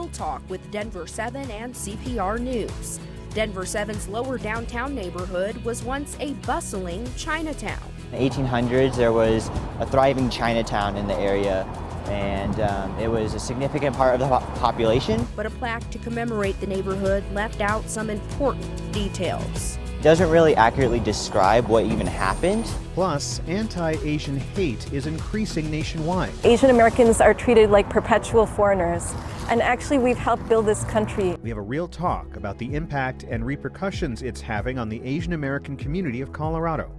Real Talk with Denver7 and CPR News. Denver7's lower downtown neighborhood was once a bustling Chinatown. In the 1800s, there was a thriving Chinatown in the area, and it was a significant part of the population. But a plaque to commemorate the neighborhood left out some important details. It doesn't really accurately describe what even happened. Plus, anti-Asian hate is increasing nationwide. Asian Americans are treated like perpetual foreigners, and actually we've helped build this country. We have a real talk about the impact and repercussions it's having on the Asian American community of Colorado.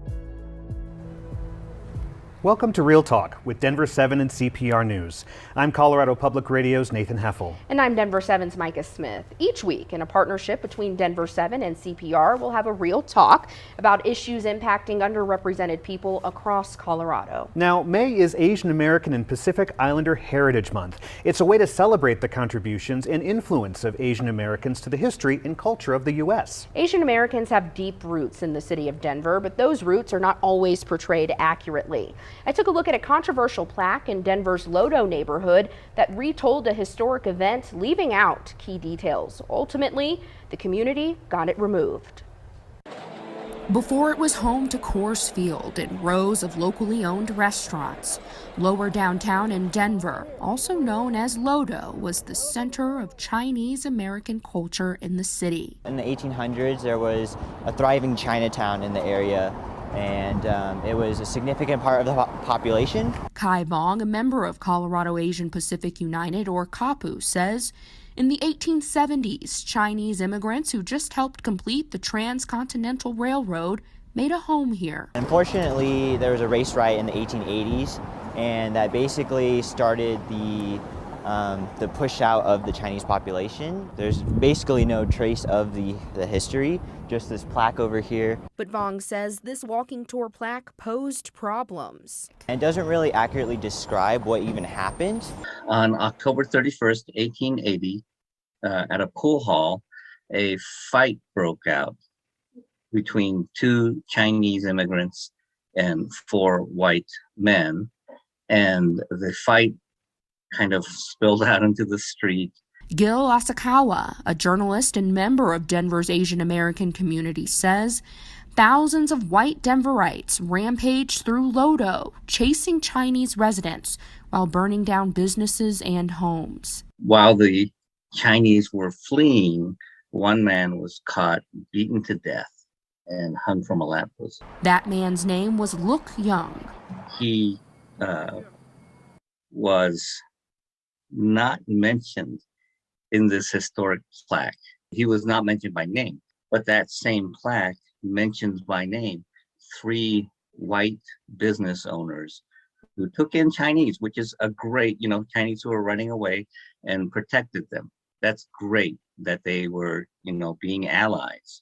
Welcome to Real Talk with Denver7 and CPR News. I'm Colorado Public Radio's Nathan Heffel. And I'm Denver7's Micah Smith. Each week, in a partnership between Denver7 and CPR, we'll have a real talk about issues impacting underrepresented people across Colorado. Now, May is Asian American and Pacific Islander Heritage Month. It's a way to celebrate the contributions and influence of Asian Americans to the history and culture of the U.S. Asian Americans have deep roots in the city of Denver, but those roots are not always portrayed accurately. I took a look at a controversial plaque in Denver's LoDo neighborhood that retold a historic event, leaving out key details. Ultimately, the community got it removed. Before it was home to Coors Field and rows of locally owned restaurants, lower downtown in Denver, also known as LoDo, was the center of Chinese American culture in the city. In the 1800s, there was a thriving Chinatown in the area, and it was a significant part of the population. Kai Vong, a member of Colorado Asian Pacific United, or CAPU, says in the 1870s, Chinese immigrants who just helped complete the Transcontinental Railroad made a home here. Unfortunately, there was a race riot in the 1880s, and that basically started the push out of the Chinese population. There's basically no trace of the history, just this plaque over here. But Vong says this walking tour plaque posed problems. And it doesn't really accurately describe what even happened. On October 31st, 1880, at a pool hall, a fight broke out between two Chinese immigrants and four white men. And the fight kind of spilled out into the street. Gil Asakawa, a journalist and member of Denver's Asian American community, says thousands of white Denverites rampaged through LoDo, chasing Chinese residents while burning down businesses and homes. While the Chinese were fleeing, one man was caught, beaten to death, and hung from a lamppost. That man's name was Look Young. He was not mentioned in this historic plaque. He was not mentioned by name, but that same plaque mentions by name three white business owners who took in Chinese, which is a great, Chinese who were running away and protected them. That's great that they were, being allies.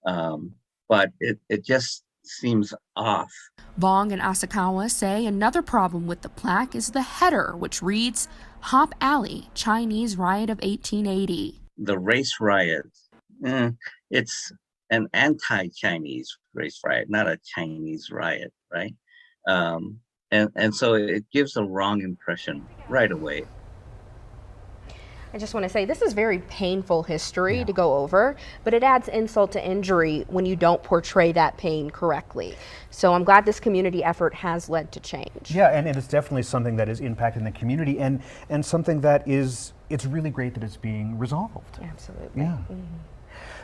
But it just seems off. Vong and Asakawa say another problem with the plaque is the header, which reads, Hop Alley, Chinese Riot of 1880. The race riot, it's an anti-Chinese race riot, not a Chinese riot, right? And so it gives a wrong impression right away. I just want to say this is very painful history to go over, but it adds insult to injury when you don't portray that pain correctly. So I'm glad this community effort has led to change. Yeah, and it's definitely something that is impacting the community and something that it's really great that it's being resolved. Absolutely. Yeah. Mm-hmm.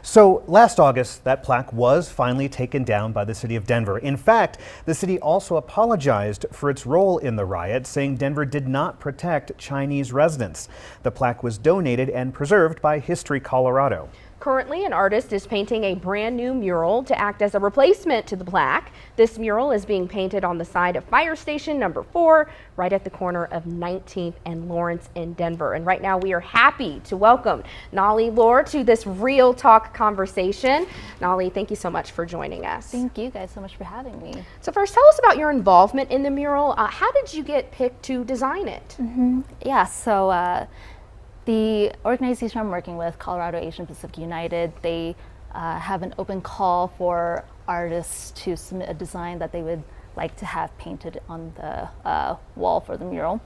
So last August, that plaque was finally taken down by the city of Denver. In fact, the city also apologized for its role in the riot, saying Denver did not protect Chinese residents. The plaque was donated and preserved by History Colorado. Currently, an artist is painting a brand new mural to act as a replacement to the plaque. This mural is being painted on the side of Fire Station number 4, right at the corner of 19th and Lawrence in Denver. And right now we are happy to welcome Nolly Lore to this Real Talk conversation. Nolly, thank you so much for joining us. Thank you guys so much for having me. So first, tell us about your involvement in the mural. How did you get picked to design it? Yeah, so the organization I'm working with, Colorado Asian Pacific United, they have an open call for artists to submit a design that they would like to have painted on the wall for the mural.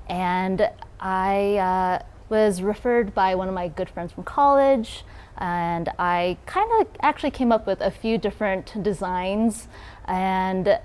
And I was referred by one of my good friends from college, and I kind of actually came up with a few different designs, and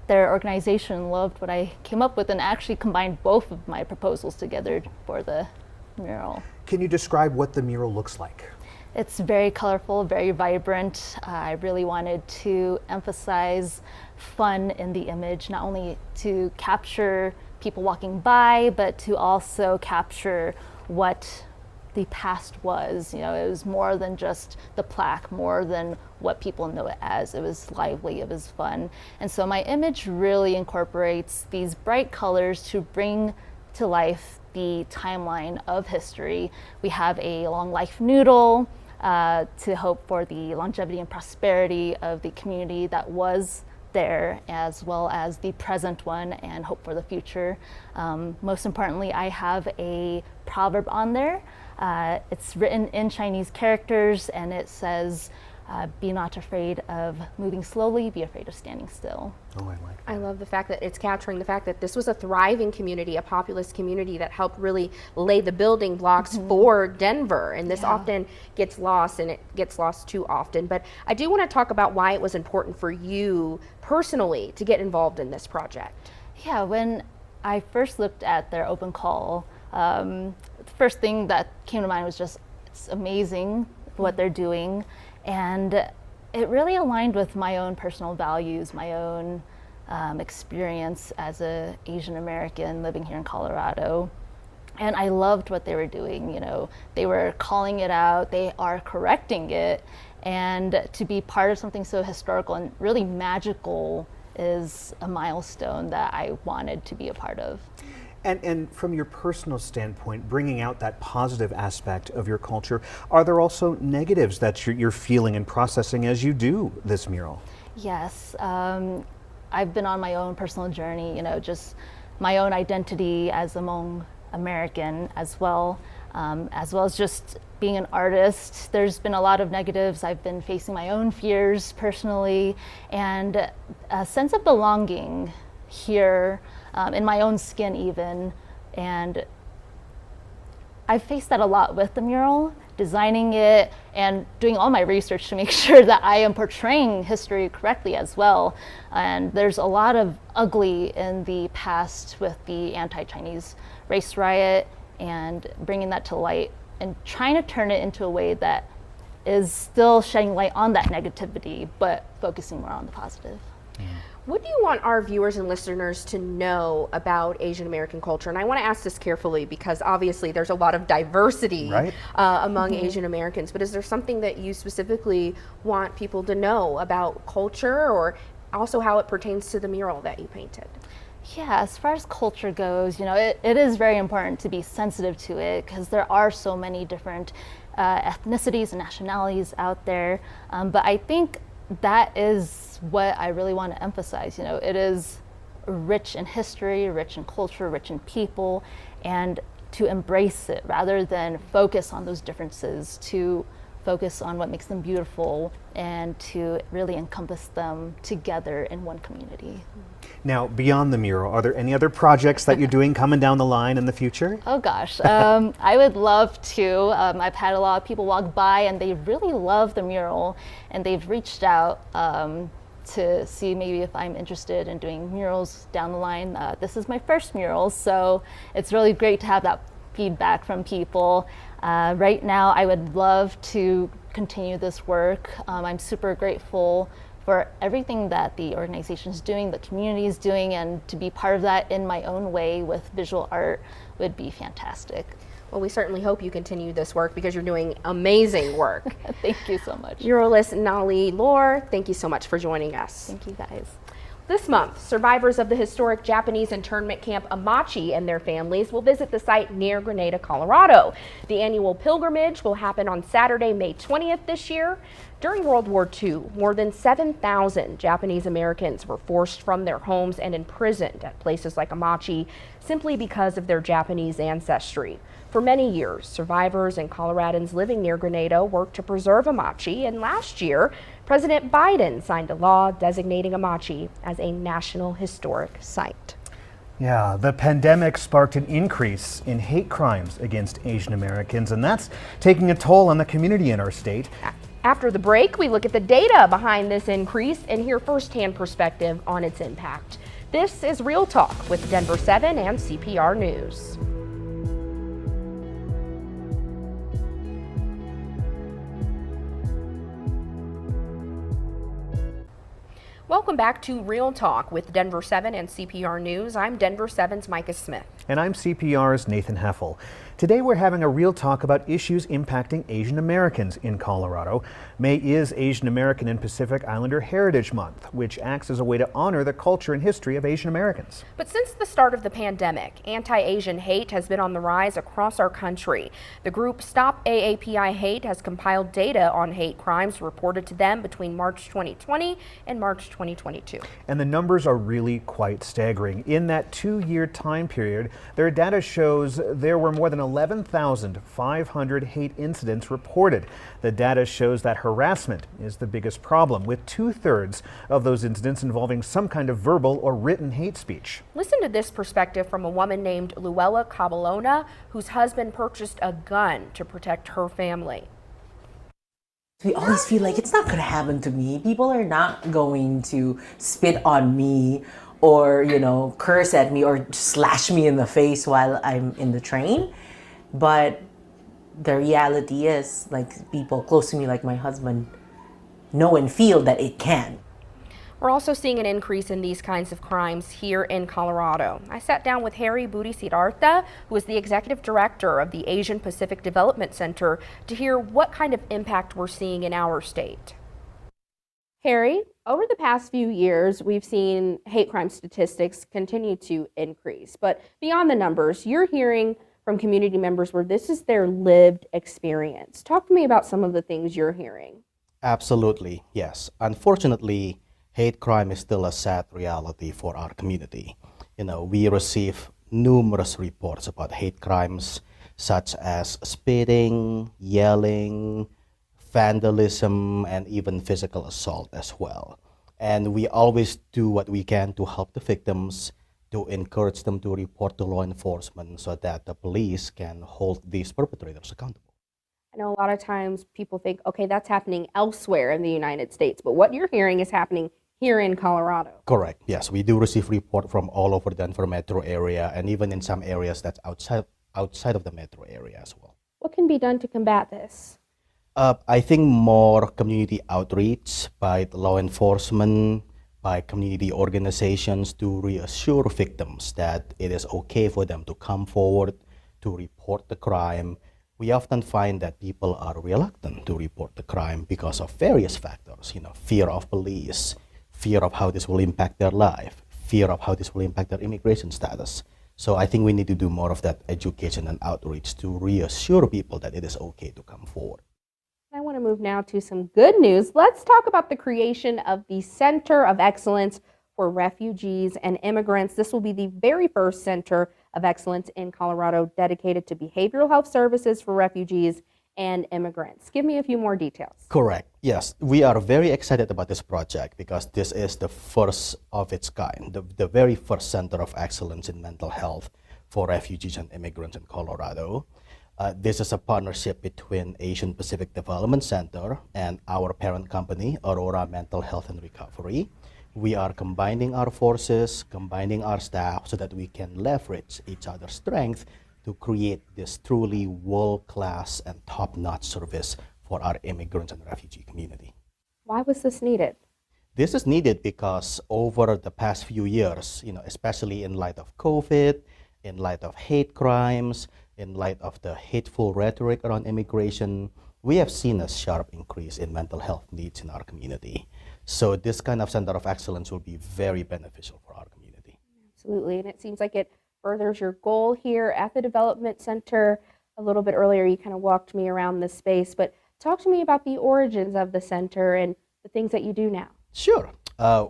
their organization loved what I came up with and actually combined both of my proposals together for the mural. Can you describe what the mural looks like? It's very colorful, very vibrant. I really wanted to emphasize fun in the image, not only to capture people walking by, but to also capture what the past was. You know, it was more than just the plaque, more than what people know it as. It was lively, it was fun. And so my image really incorporates these bright colors to bring to life the timeline of history. We have a long life noodle to hope for the longevity and prosperity of the community that was there, as well as the present one and hope for the future. Most importantly, I have a proverb on there. It's written in Chinese characters, and it says, be not afraid of moving slowly, be afraid of standing still. Oh, I like that. I love the fact that it's capturing the fact that this was a thriving community, a populous community that helped really lay the building blocks for Denver. And this often gets lost, and it gets lost too often. But I do want to talk about why it was important for you personally to get involved in this project. Yeah, when I first looked at their open call, the first thing that came to mind was just, it's amazing what they're doing. And it really aligned with my own personal values, my own experience as an Asian American living here in Colorado. And I loved what they were doing. You know, they were calling it out, they are correcting it. And to be part of something so historical and really magical is a milestone that I wanted to be a part of. And from your personal standpoint, bringing out that positive aspect of your culture, are there also negatives that you're feeling and processing as you do this mural? Yes, I've been on my own personal journey, you know, just my own identity as a Hmong American as well as just being an artist. There's been a lot of negatives. I've been facing my own fears personally, and a sense of belonging here, in my own skin even. And I've faced that a lot with the mural, designing it and doing all my research to make sure that I am portraying history correctly as well. And there's a lot of ugly in the past with the anti-Chinese race riot, and bringing that to light and trying to turn it into a way that is still shedding light on that negativity, but focusing more on the positive. What do you want our viewers and listeners to know about Asian American culture? And I want to ask this carefully because obviously there's a lot of diversity among Asian Americans, but is there something that you specifically want people to know about culture, or also how it pertains to the mural that you painted? Yeah, as far as culture goes, you know, it is very important to be sensitive to it because there are so many different ethnicities and nationalities out there. But I think that is what I really want to emphasize. You know, it is rich in history, rich in culture, rich in people, and to embrace it rather than focus on those differences, to focus on what makes them beautiful and to really encompass them together in one community. Now, beyond the mural, are there any other projects that you're doing coming down the line in the future? Oh gosh, I would love to. I've had a lot of people walk by and they really love the mural, and they've reached out to see maybe if I'm interested in doing murals down the line. This is my first mural, so it's really great to have that feedback from people. Right now, I would love to continue this work. I'm super grateful for everything that the organization is doing, the community is doing, and to be part of that in my own way with visual art would be fantastic. Well, we certainly hope you continue this work because you're doing amazing work. Thank you so much. Muralist Nali Lor, thank you so much for joining us. Thank you guys. This month, survivors of the historic Japanese internment camp Amachi and their families will visit the site near Grenada, Colorado. The annual pilgrimage will happen on Saturday, May 20th this year. During World War II, more than 7,000 Japanese Americans were forced from their homes and imprisoned at places like Amachi simply because of their Japanese ancestry. For many years, survivors and Coloradans living near Grenada worked to preserve Amachi, and last year, President Biden signed a law designating Amachi as a National Historic Site. Yeah, the pandemic sparked an increase in hate crimes against Asian Americans, and that's taking a toll on the community in our state. After the break, we look at the data behind this increase and hear firsthand perspective on its impact. This is Real Talk with Denver7 and CPR News. Welcome back to Real Talk with Denver7 and CPR News. I'm Denver7's Micah Smith. And I'm CPR's Nathan Heffel. Today we're having a real talk about issues impacting Asian Americans in Colorado. May is Asian American and Pacific Islander Heritage Month, which acts as a way to honor the culture and history of Asian Americans. But since the start of the pandemic, anti-Asian hate has been on the rise across our country. The group Stop AAPI Hate has compiled data on hate crimes reported to them between March 2020 and March 2022. And the numbers are really quite staggering. In that 2-year time period, their data shows there were more than 11,500 hate incidents reported. The data shows that harassment is the biggest problem, with 2/3 of those incidents involving some kind of verbal or written hate speech. Listen to this perspective from a woman named Luella Caballona, whose husband purchased a gun to protect her family. We always feel like it's not going to happen to me. People are not going to spit on me or, curse at me or slash me in the face while I'm in the train. But the reality is, like, people close to me, like my husband, know and feel that it can. We're also seeing an increase in these kinds of crimes here in Colorado. I sat down with Harry Budi Siddhartha, who is the executive director of the Asian Pacific Development Center, to hear what kind of impact we're seeing in our state. Harry, over the past few years, we've seen hate crime statistics continue to increase. But beyond the numbers, you're hearing from community members where this is their lived experience. Talk to me about some of the things you're hearing. Absolutely, yes. Unfortunately, hate crime is still a sad reality for our community. We receive numerous reports about hate crimes such as spitting, yelling, vandalism, and even physical assault as well. And we always do what we can to help the victims, to encourage them to report to law enforcement so that the police can hold these perpetrators accountable. I know a lot of times people think, okay, that's happening elsewhere in the United States, but what you're hearing is happening here in Colorado. Correct, yes. We do receive reports from all over the Denver metro area and even in some areas that's outside of the metro area as well. What can be done to combat this? I think more community outreach by the law enforcement, by community organizations to reassure victims that it is okay for them to come forward to report the crime. We often find that people are reluctant to report the crime because of various factors, fear of police, fear of how this will impact their life, fear of how this will impact their immigration status. So I think we need to do more of that education and outreach to reassure people that it is okay to come forward. I want to move now to some good news. Let's talk about the creation of the Center of Excellence for Refugees and Immigrants. This will be the very first Center of Excellence in Colorado dedicated to behavioral health services for refugees and immigrants. Give me a few more details. Correct. Yes, we are very excited about this project because this is the first of its kind, the very first Center of Excellence in mental health for refugees and immigrants in Colorado. This is a partnership between Asian Pacific Development Center and our parent company, Aurora Mental Health and Recovery. We are combining our forces, combining our staff so that we can leverage each other's strength to create this truly world-class and top-notch service for our immigrants and refugee community. Why was this needed? This is needed because over the past few years, especially in light of COVID, in light of hate crimes, in light of the hateful rhetoric around immigration, we have seen a sharp increase in mental health needs in our community. So this kind of Center of Excellence will be very beneficial for our community. Absolutely, and it seems like it furthers your goal here at the Development Center. A little bit earlier, you kind of walked me around this space, but talk to me about the origins of the center and the things that you do now. Sure.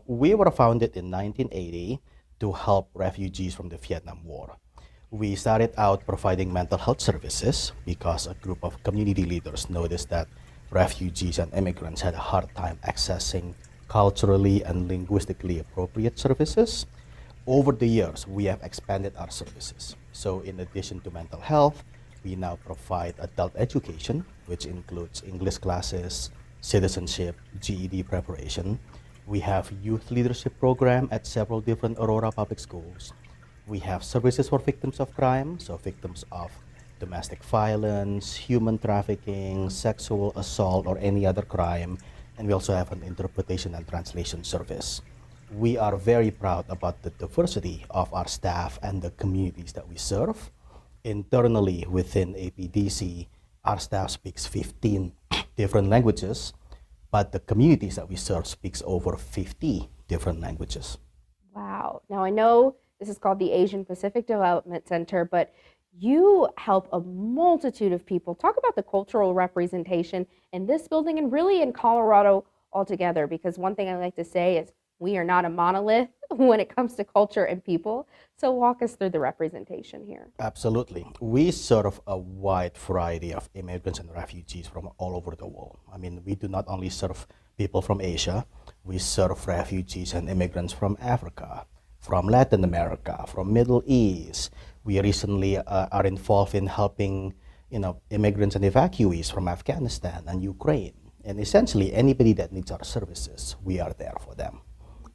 We were founded in 1980 to help refugees from the Vietnam War. We started out providing mental health services because a group of community leaders noticed that refugees and immigrants had a hard time accessing culturally and linguistically appropriate services. over the years, we have expanded our services. So in addition to mental health, we now provide adult education, which includes English classes, citizenship, GED preparation. We have youth leadership program at several different Aurora public schools. We have services for victims of crime, so victims of domestic violence, human trafficking, sexual assault, or any other crime. And we also have an interpretation and translation service. We are very proud about the diversity of our staff and the communities that we serve. Internally within APDC, our staff speaks 15 different languages, but the communities that we serve speaks over 50 different languages. Wow. Now I know this is called the Asian Pacific Development Center, but you help a multitude of people. Talk about the cultural representation in this building and really in Colorado altogether, because one thing I like to say is we are not a monolith when it comes to culture and people. So walk us through the representation here. Absolutely. We serve a wide variety of immigrants and refugees from all over the world. I mean, we do not only serve people from Asia, we serve refugees and immigrants from Africa, from Latin America, from Middle East. We recently are involved in helping, immigrants and evacuees from Afghanistan and Ukraine. And essentially, anybody that needs our services, we are there for them.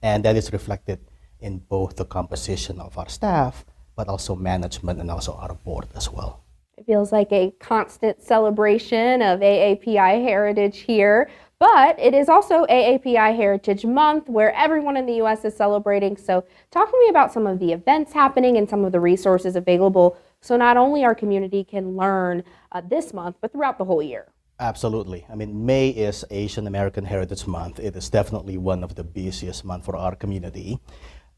And that is reflected in both the composition of our staff, but also management and also our board as well. It feels like a constant celebration of AAPI heritage here, but it is also AAPI Heritage Month where everyone in the U.S. is celebrating. So talk to me about some of the events happening and some of the resources available so not only our community can learn this month, but throughout the whole year. Absolutely. I mean, May is Asian American Heritage Month. It is definitely one of the busiest months for our community.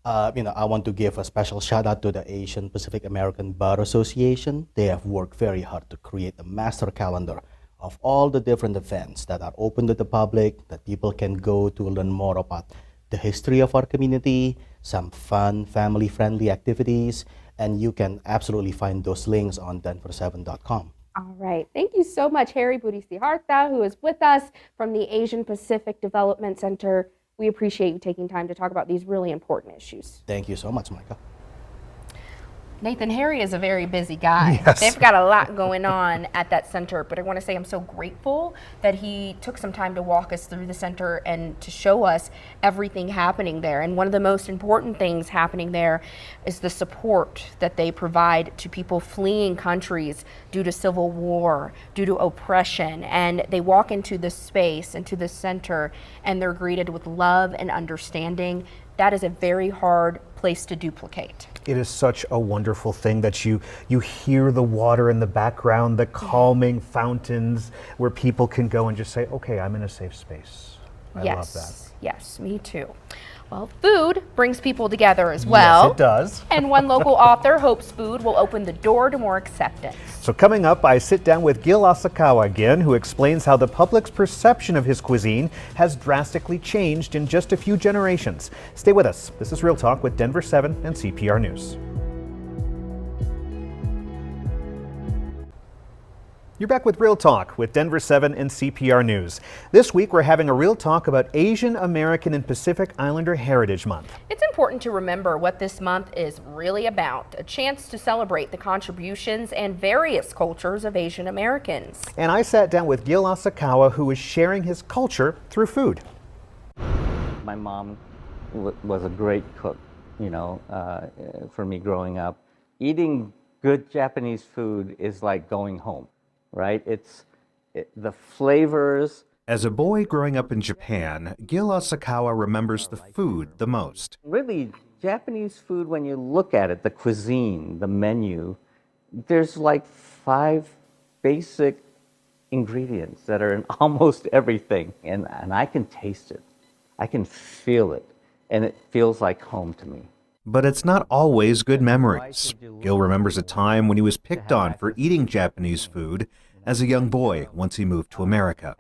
I want to give a special shout out to the Asian Pacific American Bar Association. They have worked very hard to create a master calendar of all the different events that are open to the public, that people can go to learn more about the history of our community, some fun, family-friendly activities, and you can absolutely find those links on Denver7.com. All right. Thank you so much, Harry Budisiharta, who is with us from the Asian Pacific Development Center. We appreciate you taking time to talk about these really important issues. Thank you so much, Micah. Nathan, Harry is a very busy guy. Yes. They've got a lot going on at that center, but I want to say I'm so grateful that he took some time to walk us through the center and to show us everything happening there. And one of the most important things happening there is the support that they provide to people fleeing countries due to civil war, due to oppression. And they walk into this space, into this center, and they're greeted with love and understanding. That is a very hard place to duplicate. It is such a wonderful thing that you hear the water in the background, the calming fountains where people can go and just say, okay, I'm in a safe space. I love that. Yes, me too. Well, food brings people together as well. Yes, it does. And one local author hopes food will open the door to more acceptance. So coming up, I sit down with Gil Asakawa again, who explains how the public's perception of his cuisine has drastically changed in just a few generations. Stay with us. This is Real Talk with Denver7 and CPR News. You're back with Real Talk with Denver7 and CPR News. This week we're having a real talk about Asian American and Pacific Islander Heritage Month. It's important to remember what this month is really about, a chance to celebrate the contributions and various cultures of Asian Americans. And I sat down with Gil Asakawa, who is sharing his culture through food. My mom was a great cook, for me growing up. Eating good Japanese food is like going home. Right? The flavors. As a boy growing up in Japan, Gil Asakawa remembers the food the most. Really, Japanese food, when you look at it, the cuisine, the menu, there's like 5 basic ingredients that are in almost everything. And I can taste it. I can feel it. And it feels like home to me. But it's not always good memories. Gil remembers a time when he was picked on for eating Japanese food as a young boy once he moved to America.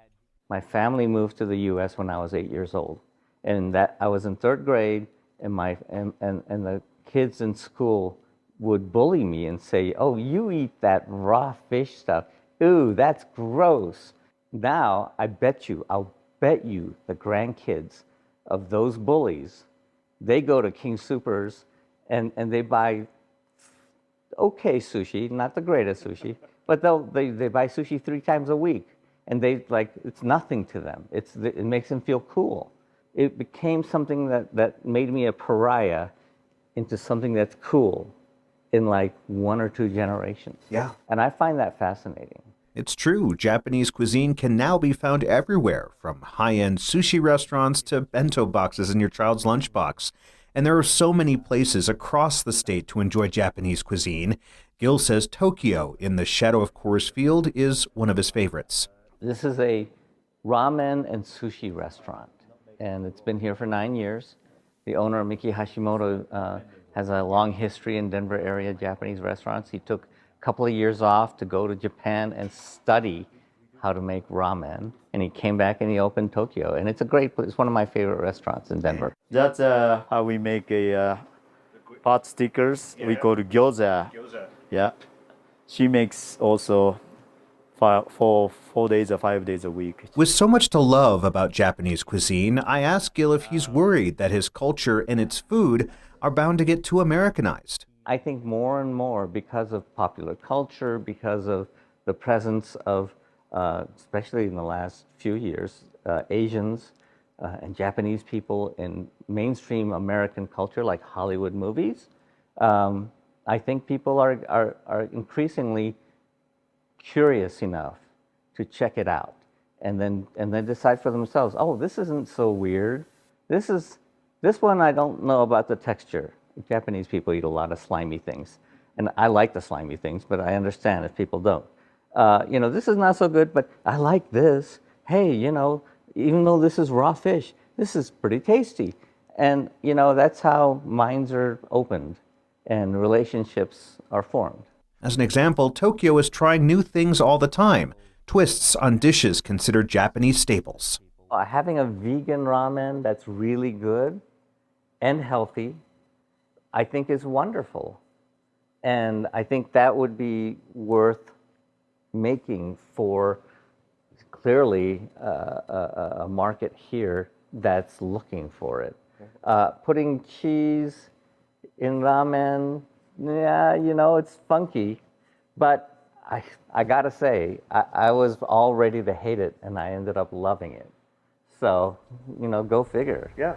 My family moved to the U.S. when I was 8 years old, and that I was in 3rd grade, and the kids in school would bully me and say, "Oh, you eat that raw fish stuff. Ooh, that's gross." Now, I'll bet you, the grandkids of those bullies, they go to King Soopers and they buy okay sushi, not the greatest sushi, but they buy sushi 3 times a week, and it's nothing to them. It makes them feel cool. It became something that made me a pariah into something that's cool in like 1 or 2 generations. Yeah. And I find that fascinating. It's true, Japanese cuisine can now be found everywhere, from high-end sushi restaurants to bento boxes in your child's lunchbox. And there are so many places across the state to enjoy Japanese cuisine. Gil says Tokyo, in the shadow of Coors Field, is one of his favorites. This is a ramen and sushi restaurant, and it's been here for 9 years. The owner, Miki Hashimoto, has a long history in Denver area Japanese restaurants. He took a couple of years off to go to Japan and study how to make ramen, and he came back and he opened Tokyo, and it's a great place. It's one of my favorite restaurants in Denver. That's how we make a pot stickers. We call it gyoza. Yeah. She makes also 4 days or 5 days a week. With so much to love about Japanese cuisine, I asked Gil if he's worried that his culture and its food are bound to get too Americanized. I think more and more, because of popular culture, because of the presence of, especially in the last few years, Asians and Japanese people in mainstream American culture, like Hollywood movies, I think people are increasingly curious enough to check it out and then decide for themselves, oh, this isn't so weird. This one I don't know about the texture. Japanese people eat a lot of slimy things, and I like the slimy things, but I understand if people don't. This is not so good, but I like this. Hey, even though this is raw fish, this is pretty tasty. And, that's how minds are opened and relationships are formed. As an example, Tokyo is trying new things all the time, twists on dishes considered Japanese staples. Having a vegan ramen that's really good and healthy, I think is wonderful. And I think that would be worth making for clearly a market here that's looking for it. Putting cheese in ramen, yeah, it's funky, but I gotta say, I was all ready to hate it, and I ended up loving it. So, go figure. Yeah.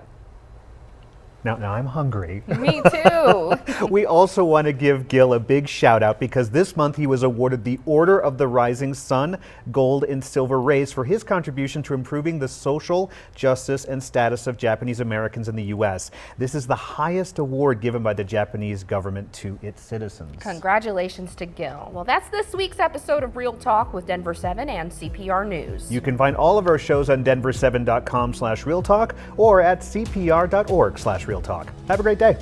Now I'm hungry. Me too. We also want to give Gil a big shout out because this month he was awarded the Order of the Rising Sun Gold and Silver Rays for his contribution to improving the social justice and status of Japanese Americans in the U.S. This is the highest award given by the Japanese government to its citizens. Congratulations to Gil. Well, that's this week's episode of Real Talk with Denver7 and CPR News. You can find all of our shows on denver7.com/realtalk or at cpr.org/realtalk. Have a great day.